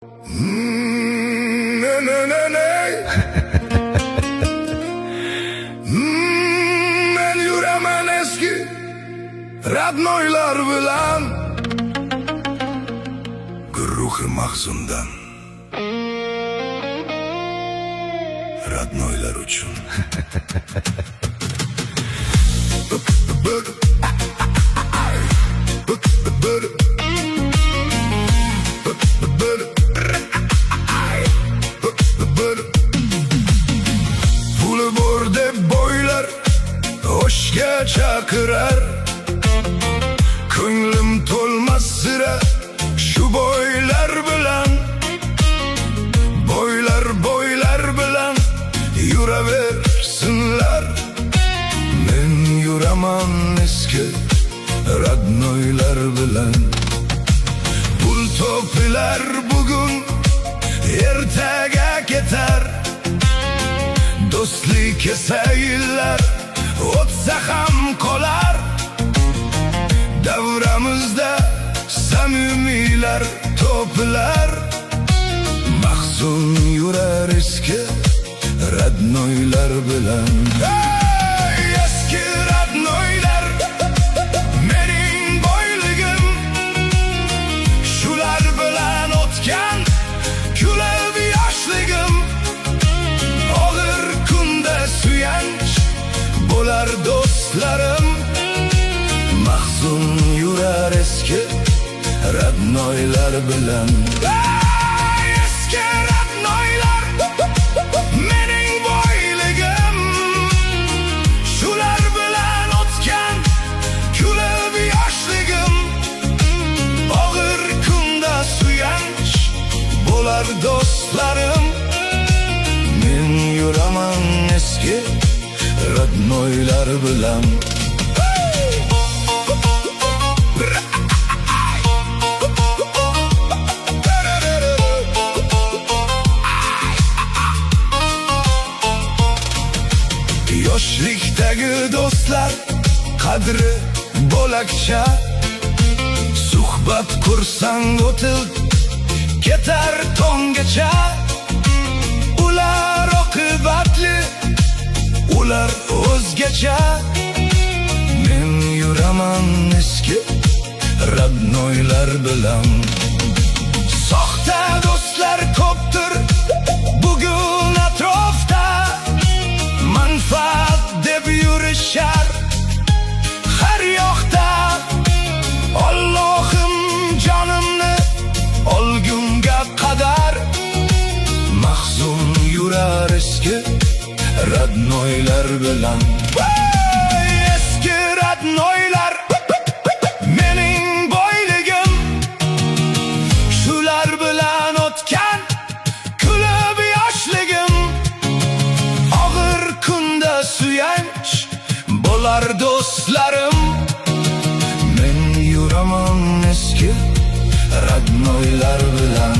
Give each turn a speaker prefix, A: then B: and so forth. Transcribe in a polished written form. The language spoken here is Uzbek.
A: Men yuraman eski radnoylar bilan, guruhi mahzundan radnoylar uchun. Puli bor deb boylar oshga chaqirar, ko'nglim to'lmas sira shu boylar bilan. Boylar bilan yuraversinlar, men yuraman eski radnoylar bilan. Pul topilar bugun ertaga ketar, do'stlik esa yillar o'tsa ham qolar. Davramizda samimiylar topilar, mahzun yurar eski radnoylar bilan. Eski radnoylar mening boyligim, shular bilan o'tgan kulib yoshligim. Og'ir kunda suyanch bo'lar do'stlarim, mahzun yurar eski radnoylar bilan. Eski radnoylar mening boyligim, shular bilan o'tgan kulib yoshligim. Og'ir kunda suyanch bo'lar do'stlarim, men yuraman eski radnoylar bilan. Yoshlikdagi do'stlar qadri bo'lakcha, suhbat kursang o'tib ketar tonggacha. Ular oqibatli, ular o'zgacha, men yuraman eski radnoylar bilan. Soxta do'stlar ko'pdir bugun atrofda, manfaat deb yurishar har yoqda. Allohim jonimni olgunga qadar, mahzun yurar eski radnoylar bilan. Eski radnoylar mening boyligim, shular bilan o'tgan kulib yoshligim. Og'ir kunda suyanch bo'lar do'stlarim, men yuraman eski radnoylar bilan.